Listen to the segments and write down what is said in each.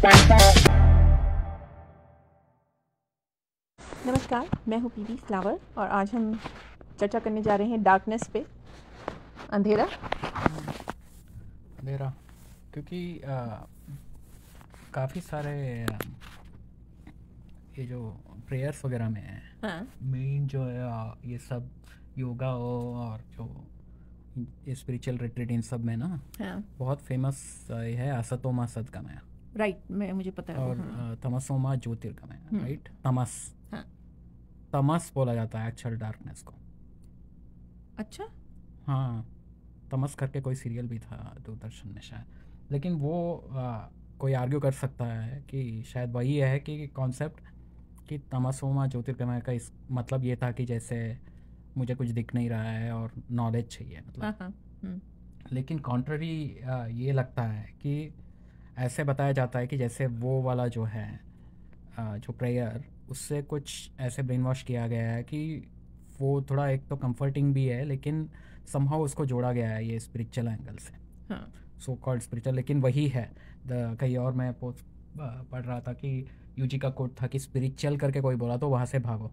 नमस्कार, मैं हूँ पीवी फ्लावर और आज हम चर्चा करने जा रहे हैं डार्कनेस पे, अंधेरा। अंधेरा क्योंकि काफ़ी सारे ये जो प्रेयर्स वगैरह में है, हाँ, मेन जो है ये सब योगा हो और जो स्पिरिचुअल रिट्रीट इन सब में ना हाँ, बहुत फेमस ये है असतोमा सदगमय राइट, मुझे पता है वो, और हाँ, तमसोमा ज्योतिर्गमय, राइट। तमस हाँ, तमस बोला जाता है एक्चुअल डार्कनेस को। अच्छा, हाँ, तमस करके कोई सीरियल भी था दूरदर्शन में शायद, लेकिन वो कोई आर्ग्यू कर सकता है कि शायद वही है कि कॉन्सेप्ट कि तमसोमा ज्योतिर्गमय का इस मतलब ये था कि जैसे मुझे कुछ दिख नहीं रहा है और नॉलेज चाहिए मतलब। हाँ, हाँ, लेकिन कॉन्ट्ररी ये लगता है कि ऐसे बताया जाता है कि जैसे वो वाला जो है जो प्रेयर, उससे कुछ ऐसे ब्रेन वॉश किया गया है कि वो थोड़ा एक तो कंफर्टिंग भी है, लेकिन समहाउ उसको जोड़ा गया है ये स्पिरिचुअल एंगल से, हाँ, सो कॉल्ड स्पिरिचुअल। लेकिन वही है कहीं और मैं पोस्ट पढ़ रहा था कि यूजी का कोट था कि स्पिरिचुअल करके कोई बोला तो वहाँ से भागो।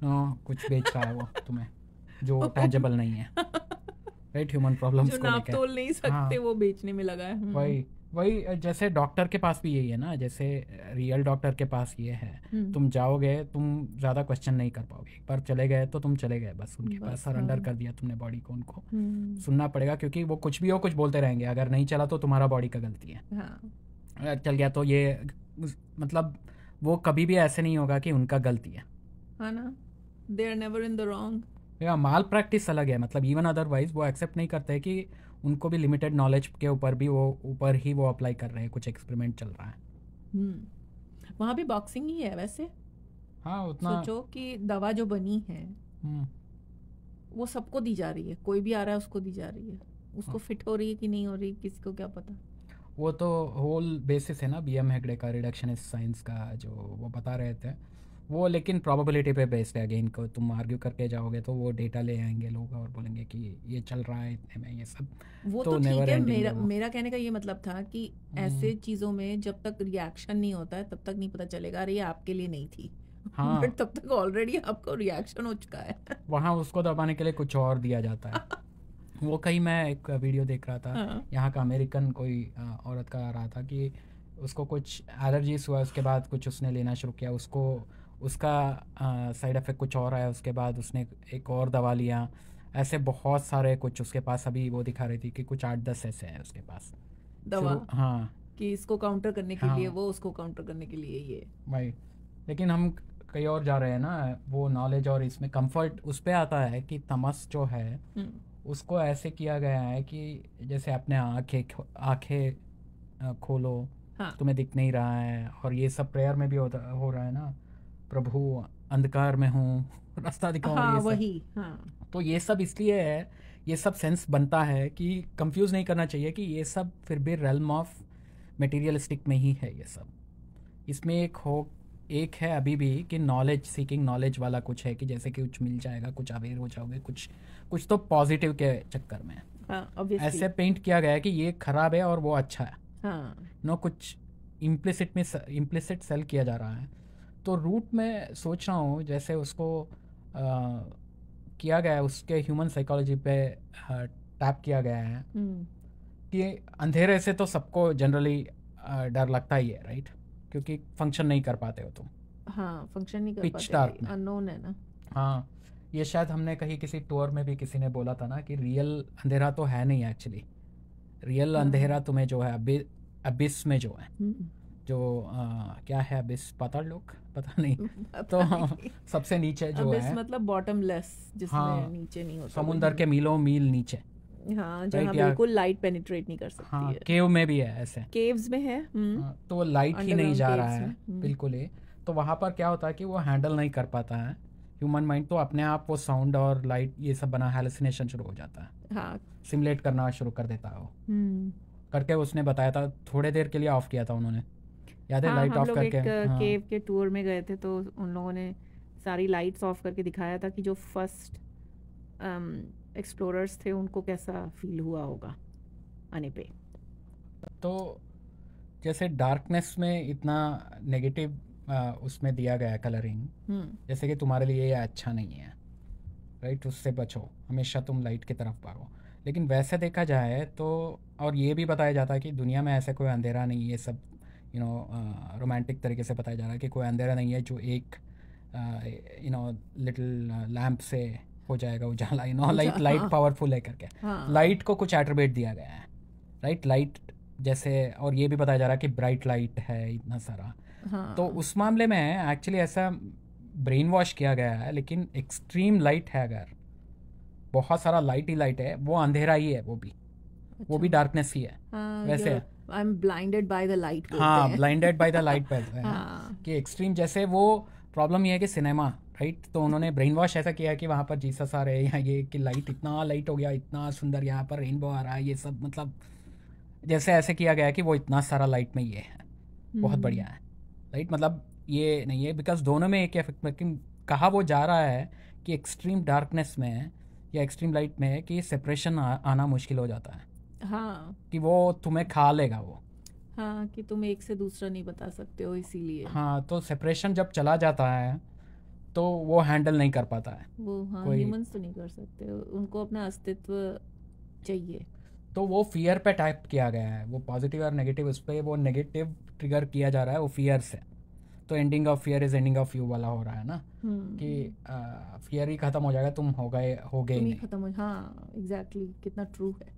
कुछ बेच रहा है वो तुम्हें जो टैंजेबल नहीं है, राइट, ह्यूमन प्रॉब्लम्स जो को नाप लेकर। तोल नहीं सकते हाँ, वो बेचने में लगा है। वही वही जैसे डॉक्टर के पास भी यही है ना, जैसे रियल डॉक्टर के पास ये है, तुम जाओगे तुम ज़्यादा क्वेश्चन नहीं कर पाओगे, एक बार चले गए तो तुम चले गए बस, उनके पास सरेंडर कर दिया तुमने बॉडी को, उनको सुनना पड़ेगा क्योंकि वो कुछ भी हो कुछ बोलते रहेंगे, अगर नहीं चला तो तुम्हारा बॉडी का गलती है, हाँ, अगर चल गया तो ये मतलब वो कभी भी ऐसे नहीं होगा कि उनका गलती है। हाँ ना, they are never in the wrong. या माल प्रैक्टिस अलग है, मतलब इवन अदरवाइज वो एक्सेप्ट नहीं करते कि उनको भी लिमिटेड नॉलेज के ऊपर भी वो ऊपर ही वो अप्लाई कर रहे हैं, कुछ एक्सपेरिमेंट चल रहा है। वहाँ भी बॉक्सिंग ही है वैसे। हाँ, उतना सोचो कि दवा जो बनी है वो सबको दी जा रही है, कोई भी आ रहा है उसको दी जा रही है, उसको फिट हो रही है कि नहीं हो रही किसी को क्या पता। वो तो होल बेसिस है ना बीएम हेगड़े का रिडक्शनिस्ट साइंस का, जो वो बता रहे थे वो, लेकिन प्रोबेबिलिटी पे बेस्ड है। अगेन को तुम आर्ग्यू करके जाओगे तो वो डेटा ले आएंगे लोग और बोलेंगे कि ये चल रहा है इतने में, ये सब वो तो ठीक नेवर है, एंडिंग है वो। मेरा कहने का ये मतलब था कि ऐसे चीजों में जब तक रिएक्शन नहीं होता है तब तक नहीं पता चलेगा अरे ये आपके लिए नहीं थी। हाँ, बट तब तक ऑलरेडी आपको रिएक्शन हो चुका है। वहाँ उसको दबाने के लिए कुछ और दिया जाता है। वो कहीं मैं एक वीडियो देख रहा था, हाँ, यहाँ का अमेरिकन कोई औरत का आ रहा था कि उसको कुछ एलर्जीज हुआ, उसके बाद कुछ उसने लेना शुरू किया, उसको उसका साइड इफ़ेक्ट कुछ और आया, उसके बाद उसने एक और दवा लिया, ऐसे बहुत सारे कुछ उसके पास। अभी वो दिखा रही थी कि कुछ 8-10 ऐसे हैं उसके पास दवा हाँ कि इसको काउंटर करने के लिए हाँ वो, उसको काउंटर करने के लिए ये। भाई, लेकिन हम कहीं और जा रहे हैं ना, वो नॉलेज और इसमें कंफर्ट उस पे आता है कि तमस जो है उसको ऐसे किया गया है कि जैसे अपने आंखें खोलो, हाँ, तुम्हें दिख नहीं रहा है, और ये सब प्रेयर में भी हो रहा है ना, प्रभु अंधकार में हूँ रास्ता दिखाओ और हाँ, ये सब। वही, हाँ, तो ये सब इसलिए है, ये सब सेंस बनता है कि कंफ्यूज नहीं करना चाहिए कि ये सब फिर भी रेल्म ऑफ मटेरियलिस्टिक में ही है ये सब। इसमें एक है अभी भी कि नॉलेज सीकिंग, नॉलेज वाला कुछ है कि जैसे कि कुछ मिल जाएगा, कुछ अवेयर हो जाओगे, कुछ कुछ तो पॉजिटिव के चक्कर में हाँ, obviously, ऐसे पेंट किया गया है कि ये खराब है और वो अच्छा है। हाँ, कुछ इम्प्लिसिट सेल किया जा रहा है। तो रूट में सोच रहा हूँ जैसे उसको किया गया है, उसके ह्यूमन साइकोलॉजी पे टैप किया गया है कि अंधेरे से तो सबको जनरली डर लगता ही है, राइट, क्योंकि फंक्शन नहीं कर पाते हो तुम हाँ, फंक्शन नहीं कर पिच पाते, डार्क में। अननोन है ना। हाँ, ये शायद हमने कहीं किसी टूर में भी किसी ने बोला था ना कि रियल अंधेरा तो है नहीं एक्चुअली। रियल अंधेरा तुम्हें जो है अबिस में जो है, जो क्या है अबिस, पाताल लोक, पता नहीं तो सबसे नीचे जो अबिस है, मतलब बॉटमलेस, जिसमें हाँ, नीचे नहीं होता समुंदर के मीलों मील नीचे, हाँ, जहाँ राइट, या बिल्कुल लाइट पेनिट्रेट नहीं कर सकती हाँ है। केव में भी है ऐसे, केव्स में है। हाँ, तो वो लाइट ही नहीं अंडरग्राउंड जा रहा केव्स है में। बिल्कुल ही। तो वहाँ पर क्या होता है कि वो हैंडल नहीं कर पाता है ह्यूमन माइंड, तो अपने आप वो साउंड और लाइट ये सब बना हेलुसिनेशन शुरू हो जाता है, हाँ, सिमुलेट करना शुरू कर देता है वो करके। उसने बताया था थोड़े देर के लिए ऑफ किया था उन्होंने, याद है, हाँ, लाइट हम ऑफ लोग करके। एक हाँ केव के टूर में गए थे तो उन लोगों ने सारी लाइट्स ऑफ करके दिखाया था कि जो फर्स्ट एक्सप्लोरर्स थे उनको कैसा फील हुआ होगा आने पे। तो जैसे डार्कनेस में इतना नेगेटिव उसमें दिया गया है कलरिंग, जैसे कि तुम्हारे लिए ये अच्छा नहीं है, राइट, उससे बचो, हमेशा तुम लाइट की तरफ भागो। लेकिन वैसे देखा जाए तो, और ये भी बताया जाता है कि दुनिया में ऐसे कोई अंधेरा नहीं है, सब रोमांटिक तरीके से बताया जा रहा है कि कोई अंधेरा नहीं है जो एक लिटिल लैम्प से हो जाएगा उजाला, लाइट लाइट पावरफुल है करके। लाइट को कुछ एट्रीब्यूट दिया गया है, राइट, लाइट जैसे, और ये भी बताया जा रहा है कि ब्राइट लाइट है इतना सारा। तो उस मामले में एक्चुअली ऐसा ब्रेन वॉश किया गया है, लेकिन एक्सट्रीम लाइट है, अगर बहुत सारा लाइट ही लाइट है, वो अंधेरा ही है, वो भी डार्कनेस ही है। वैसे I am blinded by the light, हाँ, ब्लाइंडेड बाय द लाइट कि एक्सट्रीम, जैसे वो प्रॉब्लम ये है कि सिनेमा, राइट, तो उन्होंने ब्रेन वॉश ऐसा किया कि वहाँ पर जीसस आ रहे हैं, या ये कि लाइट इतना लाइट हो गया, इतना सुंदर, यहाँ पर रेनबो आ रहा है, ये सब मतलब जैसे ऐसे किया गया कि वो इतना सारा लाइट में ये है, बहुत बढ़िया है, राइट, मतलब ये नहीं है, बिकॉज दोनों में एक इफेक्ट, लेकिन कहा वो जा रहा है कि एक्सट्रीम डार्कनेस में या एक्सट्रीम लाइट में कि सेपरेशन आना मुश्किल हो जाता है। हाँ, कि वो तुम्हें खा लेगा वो, हाँ, कि तुम एक से दूसरा नहीं बता सकते हो, इसीलिए। हाँ, तो सेपरेशन जब चला जाता है तो वो हैंडल नहीं कर पाता है वो, हाँ, ह्यूमंस तो नहीं कर सकते, उनको अपना अस्तित्व चाहिए। तो वो फियर पे टाइप किया गया है, वो पॉजिटिव और नेगेटिव, उस पर वो नेगेटिव ट्रिगर किया जा रहा है वो फियर से। तो ending of fear is ending of you वाला हो रहा है ना, कि फियर ही खत्म हो जाएगा, तुम हो गए ही नहीं, खत्म हो। हाँ, एग्जैक्टली, कितना ट्रू है।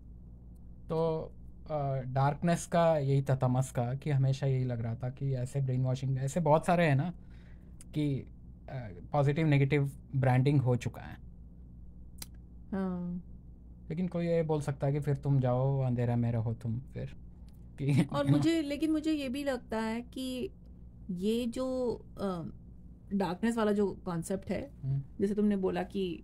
तो डार्कनेस का यही था, तमस का, कि हमेशा यही लग रहा था कि ऐसे ब्रेन वॉशिंग, ऐसे बहुत सारे हैं ना कि पॉजिटिव नेगेटिव ब्रांडिंग हो चुका है। हाँ, लेकिन कोई ये बोल सकता है कि फिर तुम जाओ अंधेरा में रहो तुम फिर कि और लेकिन मुझे ये भी लगता है कि ये जो डार्कनेस वाला जो कॉन्सेप्ट है, जैसे तुमने बोला कि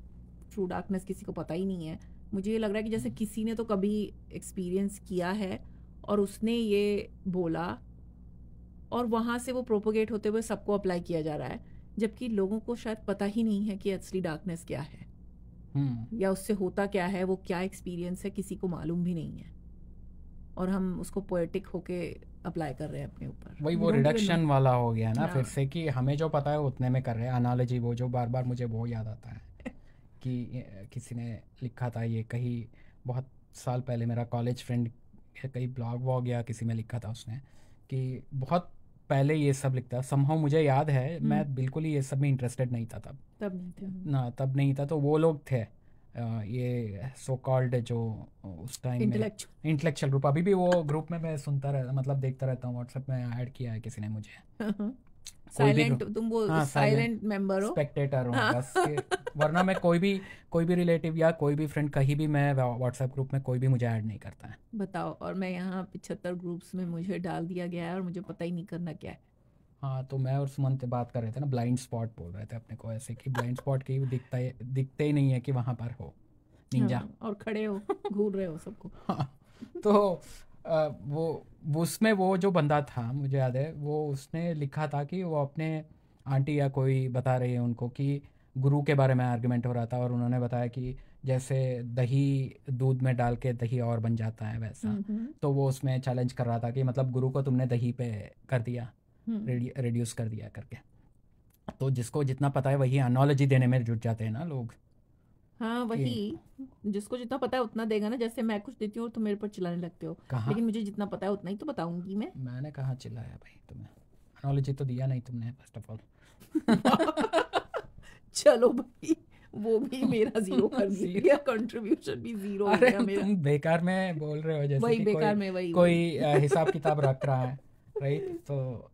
ट्रू डार्कनेस किसी को पता ही नहीं है, मुझे ये लग रहा है कि जैसे किसी ने तो कभी एक्सपीरियंस किया है और उसने ये बोला, और वहाँ से वो प्रोपोगेट होते हुए सबको अप्लाई किया जा रहा है, जबकि लोगों को शायद पता ही नहीं है कि असली डार्कनेस क्या है, या उससे होता क्या है, वो क्या एक्सपीरियंस है, किसी को मालूम भी नहीं है, और हम उसको पोएटिक होके अप्लाई कर रहे हैं अपने ऊपर। वही वो रिडक्शन वाला हो गया ना फिर से, कि हमें जो पता है उतने में कर रहे हैं। एनालॉजी वो जो बार बार मुझे वो याद आता है कि किसी ने लिखा था ये कहीं बहुत साल पहले, मेरा कॉलेज फ्रेंड कहीं ब्लॉग वॉग या किसी में लिखा था उसने, कि बहुत पहले ये सब लिखता, समहाउ मुझे याद है, मैं बिल्कुल ही ये सब में इंटरेस्टेड नहीं था तब नहीं था ना, तब नहीं था। तो वो लोग थे ये सो कॉल्ड जो उस टाइम में इंटेलेक्चुअल ग्रुप, अभी भी वो ग्रुप में मैं सुनता रहता, मतलब देखता रहता हूँ, व्हाट्सएप में ऐड किया है किसी ने मुझे। साइलेंट, तुम वो साइलेंट मेंबर हो, स्पेक्टेटर हो बस वरना मैं कोई भी रिलेटिव या कोई भी फ्रेंड कहीं भी, मैं व्हाट्सएप ग्रुप में कोई भी मुझे ऐड नहीं करता है। बताओ, और मैं यहाँ 75 ग्रुप्स में मुझे डाल दिया गया है और मुझे पता ही नहीं करना क्या है। हाँ, तो मैं और सुमन से बात कर रहे थे ना, ब्लाइंड स्पॉट बोल रहे थे अपने को, ऐसे कि ब्लाइंड स्पॉट की दिखते ही नहीं है कि वहाँ पर हो निंजा। हाँ, और खड़े हो घूर रहे हो सबको। हाँ, तो वो उसमें वो जो बंदा था मुझे याद है, वो उसने लिखा था कि वो अपने आंटी या कोई बता रही है उनको कि गुरु के बारे में आर्गुमेंट हो रहा था, और उन्होंने बताया कि जैसे दही दूध में डाल के दही और बन जाता है वैसा। तो वो उसमें चैलेंज कर रहा था कि मतलब गुरु को तुमने दही पे कर दिया, रिड्यूस कर दिया करके। तो जिसको जितना पता है वही एनालॉजी देने में जुट जाते हैं ना लोग। हाँ, वही, जिसको जितना पता है उतना देगा ना, जैसे मैं कुछ देती हूँ और तुम मेरे पर चिल्लाने लगते हो, लेकिन मुझे जितना पता है उतना ही तो बताऊंगी मैंने कहाँ चिल्लाया भाई तुम्हें, एनालॉजी तो दिया नहीं तुमने फर्स्ट ऑफ ऑल। चलो भाई, वो भी मेरा जीरो कर दिया, कंट्रीब्यूशन भी जीरो हो गया मेरा। तुम बेकार में बोल रहे हो, जैसे वही कि बेकार में कोई हिसाब किताब रख रहा है, राइट, तो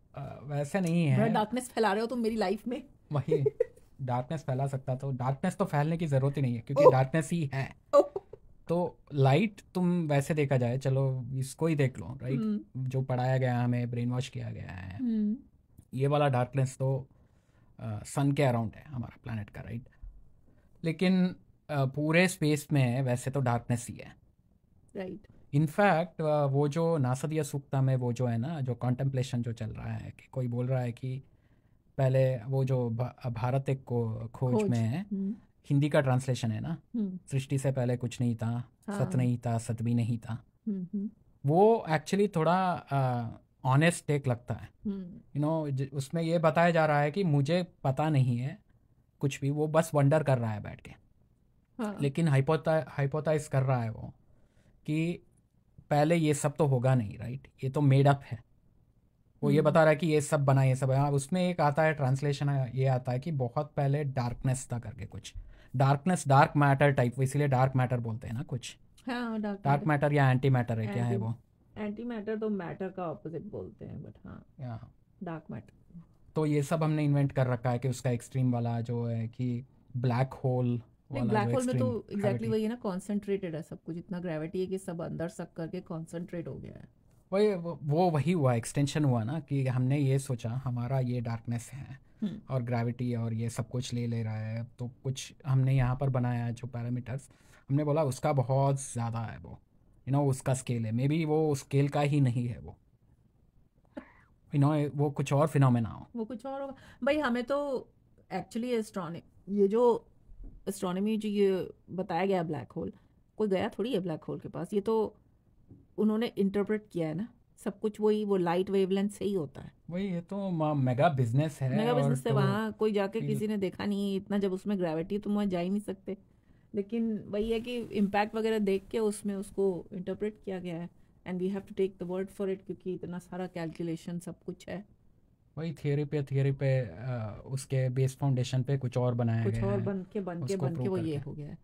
वैसे नहीं है। डार्कनेस फैला रहे हो तुम मेरी लाइफ में। वही डार्कनेस फैला सकता, तो डार्कनेस तो फैलने की जरूरत ही नहीं है, क्योंकि डार्कनेस ही है। तो लाइट, तुम वैसे देखा जाए, चलो इसको ही देख लो, राइट, जो पढ़ाया गया हमें, ब्रेन वॉश किया गया है, ये वाला डार्कनेस तो सन के अराउंड है हमारा प्लैनेट का, राइट, लेकिन पूरे स्पेस में वैसे तो डार्कनेस ही है, राइट। इनफैक्ट वो जो नासदिया सूक्ता में वो जो है ना, जो कॉन्टेम्पलेशन जो चल रहा है, कि कोई बोल रहा है कि पहले वो जो भारत एक खोज में है, हिंदी का ट्रांसलेशन है ना, सृष्टि से पहले कुछ नहीं था, सत नहीं था, सत भी नहीं था। वो एक्चुअली थोड़ा ऑनेस्ट टेक लगता है। उसमें ये बताया जा रहा है कि मुझे पता नहीं है कुछ भी, वो बस वंडर कर रहा है बैठ के। हाँ लेकिन हाइपोथाइज कर रहा है वो कि पहले ये सब तो होगा नहीं, राइट, ये तो मेड अप है। वो ये बता रहा है कि ये सब बना, ये सब है। उसमें एक आता है ट्रांसलेशन है, ये आता है कि बहुत पहले डार्कनेस था करके कुछ, डार्कनेस, डार्क मैटर टाइप, इसीलिए डार्क मैटर बोलते हैं ना कुछ। हाँ डार्क मैटर या एंटी मैटर है, क्या है एंटी वो? एंटी मैटर तो मैटर का ऑपोजिट बोलते हैं, बट हाँ या डार्क मैटर। तो ये सब हमने इन्वेंट कर रखा है कि उसका एक्सट्रीम वाला जो है कि ब्लैक होल नहीं, वाला ब्लैक जो होल में तो एक्सट्रीम एग्जैक्टली ग्रेविटी, वही है ना, कॉन्सेंट्रेटेड है सब कुछ, इतना ग्रेविटी है कि सब अंदर सक करके कॉन्सेंट्रेट हो गया है। वो वही हुआ, एक्सटेंशन हुआ ना, कि हमने ये सोचा हमारा ये डार्कनेस है हम्म और ग्रेविटी और ये सब कुछ ले ले रहा है, तो कुछ हमने यहाँ पर बनाया है जो पैरामीटर्स, हमने बोला उसका बहुत ज़्यादा है वो, उसका स्केल है, मे बी वो उस स्केल का ही नहीं है वो, वो कुछ और फिनोमेना हो। वो कुछ और होगा भाई। हमें तो एक्चुअली ये जो एस्ट्रोनॉमी जो ये बताया गया ब्लैक होल, कोई गया थोड़ी है ब्लैक होल के पास, ये तो उन्होंने इंटरप्रेट किया है ना सब कुछ, वही वो लाइट वेवलेंथ से ही होता है। वही, ये तो मेगा बिजनेस है। मेगा और बिजनेस से तो वहाँ कोई जाके फिर किसी ने देखा नहीं है इतना, जब उसमें ग्रेविटी तुम वहाँ जा ही नहीं सकते। लेकिन वही है कि इम्पैक्ट वगैरह देख के उसमें उसको इंटरप्रेट किया गया है, and we have to take the word for it, क्योंकि इतना सारा कैलकुलेशन सब कुछ है। वही थियरी पे उसके बेस फाउंडेशन पे कुछ और बनाया कुछ गया और है, बन के बन के उसको बन के प्रूव वो ये करके। हो गया है।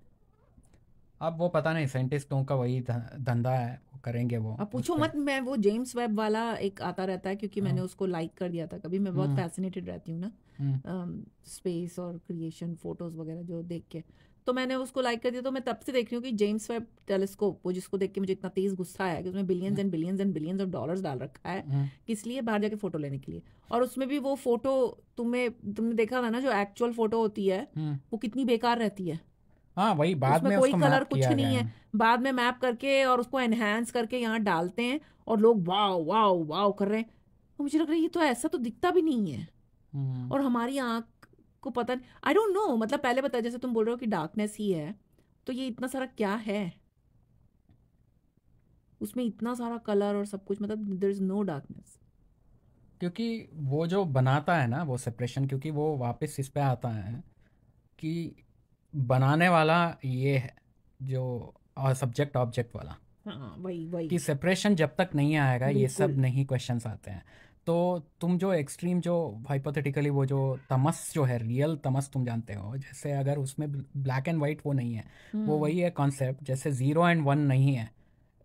अब वो पता नहीं, साइंटिस्टों का वही धंधा है, वो करेंगे वो अब उस पूछो पे। मत, मैं वो जेम्स वेब वाला एक आता रहता है, क्योंकि मैंने हाँ, उसको लाइक कर दिया था कभी, मैं बहुत हम्म, फैसिनेटेड रहती हूँ ना हम्म, स्पेस और क्रिएशन फोटोज वगैरह जो देख के, तो मैंने उसको लाइक कर दिया। तो मैं तब से देख रही हूँ कि जेम्स वेब टेलीस्कोप, वो जिसको देख के मुझे इतना तेज गुस्सा आया कि उसमें billions and billions and billions of dollars डाल रखा है, हम्म, किस लिए? बाहर जाके फोटो लेने के लिए। और उसमें भी वो फोटो तुमने देखा था ना, जो एक्चुअल फोटो होती है हम्म। वो कितनी बेकार रहती है। हाँ, वही बाद उसमें में कोई उसको कलर मैप कुछ किया नहीं गया है, है। बाद में मैप करके और उसको एनहांस करके यहाँ डालते हैं और लोग वाओ वाओ वाओ कर रहे हैं। और मुझे लग रहा है ये तो ऐसा तो दिखता भी नहीं है, हम्म, और हमारी आंख को पता नहीं, आई डोंट नो। मतलब पहले बता, जैसे तुम बोल रहे हो कि डार्कनेस ही है, तो ये इतना सारा क्या है उसमें, इतना सारा कलर और सब कुछ, मतलब देयर इज नो डार्कनेस। क्योंकि वो जो बनाता है ना वो सेपरेशन, क्योंकि वो वापस इस पे आता है कि बनाने वाला ये है जो सब्जेक्ट ऑब्जेक्ट वाला, हाँ वही वही, कि सेपरेशन जब तक नहीं आएगा ये बिल्कुल। सब नहीं क्वेश्चंस आते हैं। तो तुम जो एक्सट्रीम जो हाइपोथेटिकली वो जो तमस जो है, रियल तमस तुम जानते हो, जैसे अगर उसमें ब्लैक एंड वाइट वो नहीं है, वो हम्म वही है कॉन्सेप्ट, जैसे ज़ीरो एंड वन नहीं है।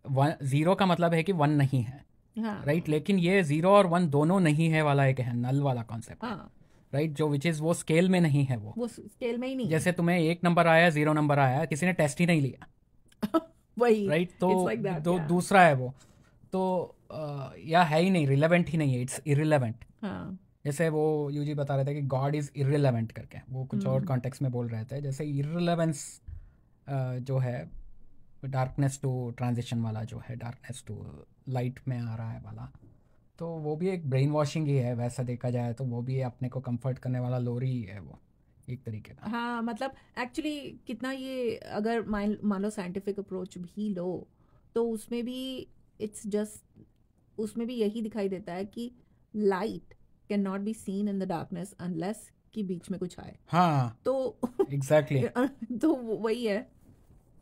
वन, ज़ीरो का मतलब है कि वन नहीं है, राइट, हाँ लेकिन ये ज़ीरो और वन दोनों नहीं है वाला एक है, नल वाला कॉन्सेप्ट है, हाँ, राइट, जो विच इज़ वो स्केल में नहीं है वो। वो स्केल में ही नहीं है। जैसे तुम्हें एक नंबर आया, ज़ीरो नंबर आया, किसी ने टेस्ट ही नहीं लिया, वही, राइट, तो इट्स लाइक दैट, या दूसरा है वो। तो या है ही नहीं, रिलेवेंट ही नहीं है, इट्स इरिलेवेंट। हाँ। जैसे वो यूजी बता रहे थे कि गॉड इज़ इरिलेवेंट करके, वो कुछ और हम्म कॉन्टेक्स्ट में बोल रहे थे, जैसे इरिलेवेंस जो है, डार्कनेस टू ट्रांजिशन वाला जो है, डार्कनेस टू लाइट में आ रहा है वाला, तो वो भी एक ब्रेन वॉशिंग ही है, वैसा देखा जाए तो वो भी अपने को कंफर्ट करने वाला लोरी ही है वो, एक तरीके का। हाँ, मतलब एक्चुअली कितना ये, अगर मान लो साइंटिफिक अप्रोच भी लो, तो उसमें भी इट्स जस्ट, उसमें भी यही दिखाई देता है कि light can not be seen in the darkness unless कि बीच में कुछ आए। हाँ, तो एग्जैक्टली। तो वही है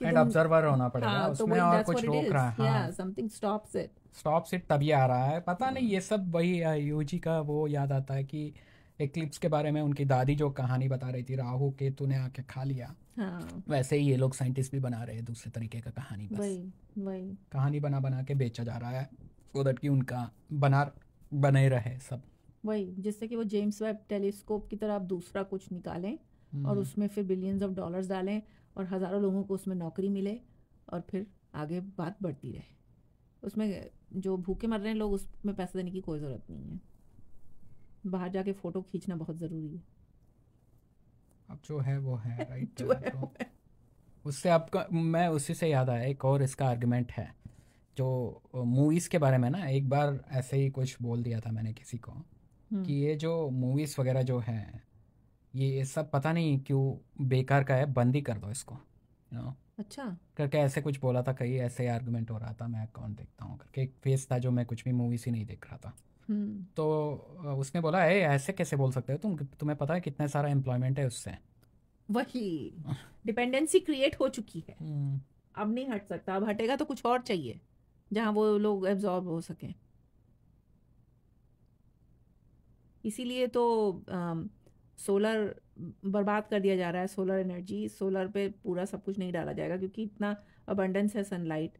कि एंड तुम, ऑब्जर्वर होना पड़ेगा हाँ तो उसमें, वही, और दैट्स कुछ व्हाट इट रोक इज, रहा है। या हाँ, समथिंग स्टॉप्स इट। स्टॉप से तभी आ रहा है, पता नहीं, ये सब वही यूजी का वो याद आता है कि एक्लिप्स के बारे में उनकी दादी जो कहानी बता रही थी, राहु केतु ने आके खा लिया, हाँ वैसे ही ये लोग साइंटिस्ट भी बना रहे हैं दूसरे तरीके का कहानी, बस वही वही कहानी बना बना के बेचा जा रहा है, सो दैट कि उनका बने रहे सब। वही, जिससे कि वो जेम्स वेब टेलीस्कोप की तरह आप दूसरा कुछ निकालें और हम्म, उसमें फिर बिलियंस ऑफ डॉलर्स डालें और हज़ारों लोगों को उसमें नौकरी मिले, और फिर आगे बात बढ़ती रहे। उसमें जो भूखे मर रहे हैं लोग, उसमें पैसा देने की कोई ज़रूरत नहीं है, बाहर जाके फ़ोटो खींचना बहुत ज़रूरी है। अब जो है वो है, राइट। जो है तो उससे आपका, मैं उसी से याद आया, एक और इसका आर्गुमेंट है जो मूवीज़ के बारे में ना, एक बार ऐसे ही कुछ बोल दिया था मैंने किसी को कि ये जो मूवीज़ वगैरह जो है, ये सब पता नहीं क्यों बेकार का है, बंद ही कर दो इसको, अच्छा। करके ऐसे कुछ बोला था, कहीं ऐसे आर्गुमेंट हो रहा था, मैं कौन देखता हूँ करके एक फेस था जो मैं कुछ भी मूवीज ही नहीं देख रहा था। तो उसने बोला ए ऐसे कैसे बोल सकते हो तुम, तुम्हें पता है कितने सारा एम्प्लॉयमेंट है उससे। वही डिपेंडेंसी क्रिएट हो चुकी है, हम्म, अब नहीं हट सकता, अब हटेगा तो कुछ और चाहिए जहाँ वो लोग एब्जॉर्ब हो सकें। इसीलिए तो सोलर बर्बाद कर दिया जा रहा है, सोलर एनर्जी, सोलर पे पूरा सब कुछ नहीं डाला जाएगा क्योंकि इतना अबंडेंस है सनलाइट।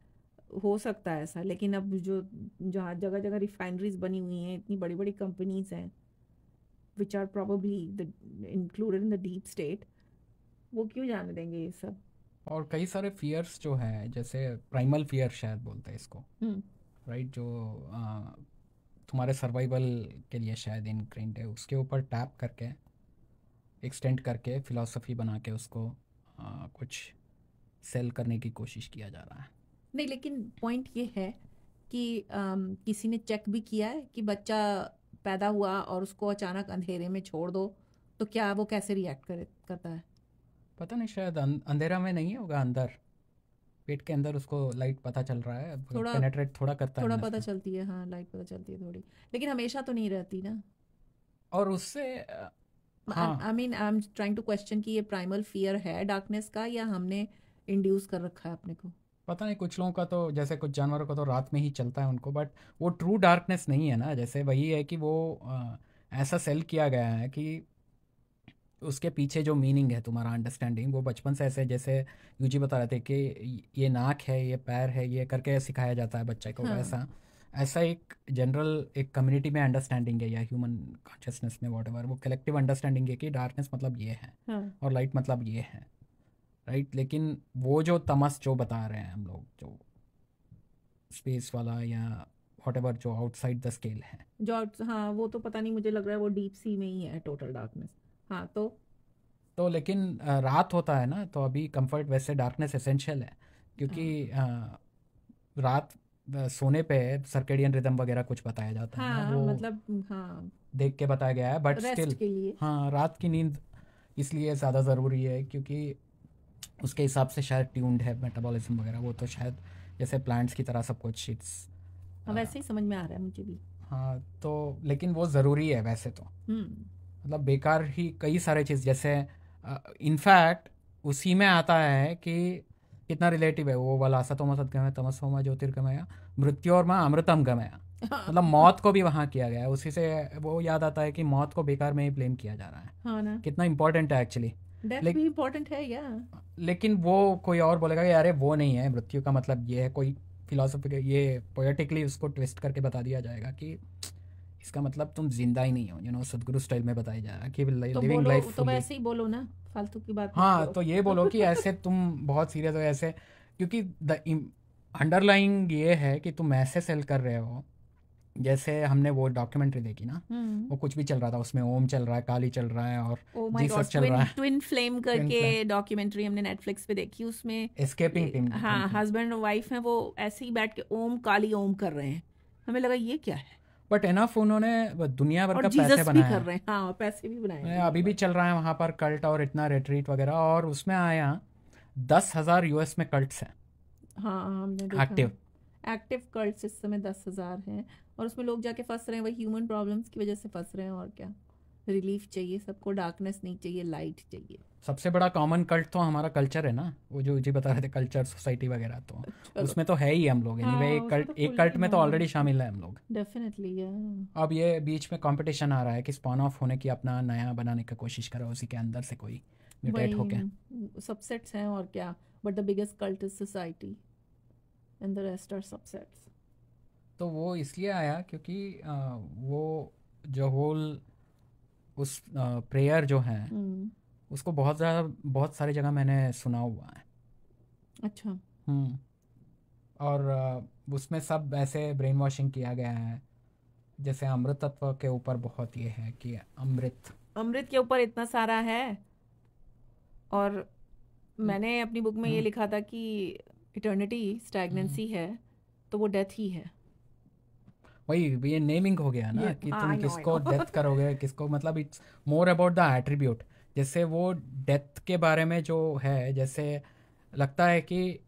हो सकता है ऐसा, लेकिन अब जो जहाँ जगह जगह रिफाइनरीज बनी हुई हैं, इतनी बड़ी बड़ी कंपनीज हैं which are probably included in the deep state, वो क्यों जाने देंगे ये सब। और कई सारे फियर्स जो हैं, जैसे प्राइमल फियर शायद बोलते हैं इसको, हम्म। राइट, जो तुम्हारे सर्वाइवल के लिए शायद इनग्रेंड है, उसके ऊपर टैप करके एक्सटेंड करके फिलॉसफी बना के उसको कुछ सेल करने की कोशिश किया जा रहा है। नहीं, लेकिन पॉइंट ये है कि किसी ने चेक भी किया है कि बच्चा पैदा हुआ और उसको अचानक अंधेरे में छोड़ दो तो क्या वो कैसे रिएक्ट करता है। पता नहीं, शायद अंधेरा में नहीं होगा, अंदर पेट के अंदर उसको लाइट पता चल रहा है, थोड़ा पेनेट्रेट थोड़ा करता है थोड़ा अंदर पता में। चलती है, हाँ लाइट पता चलती है थोड़ी, लेकिन हमेशा तो नहीं रहती ना। और उससे हाँ, I mean I am trying to question कि ये प्राइमल फियर है डार्कनेस का या हमने इंड्यूस कर रखा है अपने को। पता नहीं, कुछ लोगों का तो, जैसे कुछ जानवरों का तो रात में ही चलता है उनको, बट वो ट्रू डार्कनेस नहीं है ना। जैसे वही है कि वो ऐसा सेल किया गया है कि उसके पीछे जो मीनिंग है, तुम्हारा अंडरस्टैंडिंग, वो बचपन से ऐसे, जैसे यूजी बता रहे थे कि ये नाक है, ये पैर है, ये करके सिखाया जाता है बच्चे को, हाँ। ऐसा ऐसा एक जनरल एक कम्युनिटी में अंडरस्टैंडिंग है, या ह्यूमन कॉन्शियसनेस में वॉट वो कलेक्टिव अंडरस्टैंडिंग है कि डार्कनेस मतलब ये है हाँ। और लाइट मतलब ये है, राइट। लेकिन वो जो तमस जो बता रहे हैं हम लोग, जो स्पेस वाला या वॉट जो आउटसाइड द स्केल है, जॉर्ज, हाँ वो तो पता नहीं, मुझे लग रहा है वो डीप सी में ही है टोटल डार्कनेस। हाँ तो लेकिन रात होता है ना, तो अभी कंफर्ट, वैसे डार्कनेस एसेंशियल है, क्योंकि रात सोने पे सर्केडियन रिदम वगैरह कुछ बताया जाता है ना, हाँ वो मतलब हाँ देख के बताया गया है, बट रेस्ट स्टिल के लिए। हाँ, रात की नींद इसलिए ज़्यादा ज़रूरी है क्योंकि उसके हिसाब से शायद ट्यून्ड है मेटाबॉलिज्म वगैरह, वो तो शायद जैसे प्लांट्स की तरह सब कुछ इट्स। हाँ वैसे ही समझ में आ रहा है मुझे भी। हाँ, तो लेकिन वो ज़रूरी है वैसे तो, हम्म। मतलब बेकार ही कई सारे चीज़, जैसे इनफैक्ट उसी में आता है कि कितना रिलेटिव है वो वाला, असतोमा सद्गमय तमसोमा ज्योतिर्गमय मृत्योर्मा अमृतम गमय, मतलब मौत को भी वहाँ किया गया है। उसी से वो याद आता है कि मौत को बेकार में ही ब्लेम किया जा रहा है, हाँ ना, कितना इंपॉर्टेंट है एक्चुअली। डेथ भी इम्पोर्टेंट है या। लेकिन वो कोई और बोलेगा कि अरे वो नहीं है, मृत्यु का मतलब ये है, कोई फिलोसफी, ये पोएटिकली उसको ट्विस्ट करके बता दिया जाएगा कि इसका मतलब तुम जिंदा ही नहीं हो, सदगुरु स्टाइल में बताया जा रहा है कि तो लिविंग बोलो, लाइफ तो फुल्ली। वैसे ही बोलो ना, फालतू की बात मत हाँ, करो। तो ये बोलो कि ऐसे तुम बहुत सीरियस हो ऐसे, क्योंकि द अंडरलाइंग ये है कि तुम ऐसे सेल कर रहे हो। जैसे हमने वो डॉक्यूमेंट्री देखी ना, हम्म। वो कुछ भी चल रहा था उसमें, ओम चल रहा है, काली चल रहा है, और ओ माय जीसस गॉड, चल रहा ट्विन है। ट्विन फ्लेम ट्विन करके फ्लेम, डॉक्यूमेंट्री हमने नेटफ्लिक्स पे देखी, उसमें एस्केपिंग टीम, ट्विन हाँ फ्लेम। हस्बैंड और वाइफ हैं, वो ऐसे ही बैठ के ओम काली ओम कर रहे हैं, हमें लगा ये क्या है। बट एनफ उन्होंने दुनिया भर और का पैसे जीसस भी बनाया कर है। रहे हैं, हाँ और पैसे भी बनाए हैं दुनिया अभी भी भर चल रहा है वहाँ पर कल्ट, और इतना रिट्रीट वगैरह, और उसमें आया 10,000 यूएस में कल्ट्स हैं के। हाँ हमने देखा एक्टिव। है, एक्टिव कल्ट्स इस समय 10,000 हैं, और उसमें लोग जाके फंस रहे हैं, वही ह्यूमन प्रॉब्लम्स की वजह से फंस रहे हैं, और क्या। रिलीफ चाहिए सबको, डार्कनेस नहीं चाहिए, लाइट चाहिए। सबसे बड़ा कॉमन कल्ट तो हमारा कल्चर है ना, वो जो जी बता रहे थे, कल्चर सोसाइटी वगैरह, तो चलो। उसमें तो है ही हम लोग एनीवे। हाँ एक उसमें कल्ट, तो एक फुल्ली कल्ट में तो इन्वॉल्व ऑलरेडी शामिल है हम लोग। डेफिनेटली या। अब ये बीच में कंपटीशन आ रहा है कि स्पॉन ऑफ होने की, अपना नया बनाने की कोशिश करो उसी के अंदर से कोई म्यूटेट होके। वही सबसेट्स हैं और क्या, but the biggest cult is society and the rest are subsets. तो वो इसलिए आया क्योंकि वो जो होल उस प्रेयर जो है, उसको बहुत ज़्यादा, बहुत सारी जगह मैंने सुना हुआ है। अच्छा। हम्म। और उसमें सब ऐसे ब्रेन वॉशिंग किया गया है, जैसे अमृत तत्व के ऊपर बहुत ये है कि अमृत। अमृत के ऊपर इतना सारा है, और मैंने अपनी बुक में ये हम्म, लिखा था कि इटर्निटी हम्म। स्टैग्नेंसी है, तो वो डेथ ही है। वही ये नेमिंग हो गया ना ये कि तुम आई नो आई किसको नो। डेथ करोगे, किसको, मतलब it's more about the attribute. जैसे वो डेथ के बारे में जो है, जैसे लगता है कि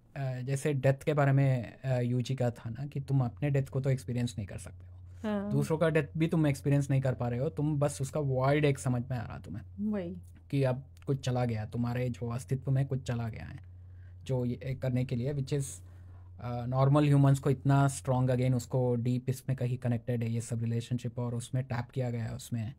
जैसे डेथ के बारे में यूजी का था ना कि तुम अपने डेथ को तो एक्सपीरियंस नहीं कर सकते हो, हाँ दूसरों का डेथ भी तुम एक्सपीरियंस नहीं कर पा रहे हो, तुम बस उसका वॉइड एक समझ में आ रहा तुम्हें वही कि अब कुछ चला गया, तुम्हारे जो अस्तित्व में कुछ चला गया है, जो ये करने के लिए विच इज़ नॉर्मल ह्यूमंस को इतना स्ट्रॉन्ग अगेन उसको डीप इसमें कहीं कनेक्टेड है ये सब रिलेशनशिप, और उसमें टैप किया गया है उसमें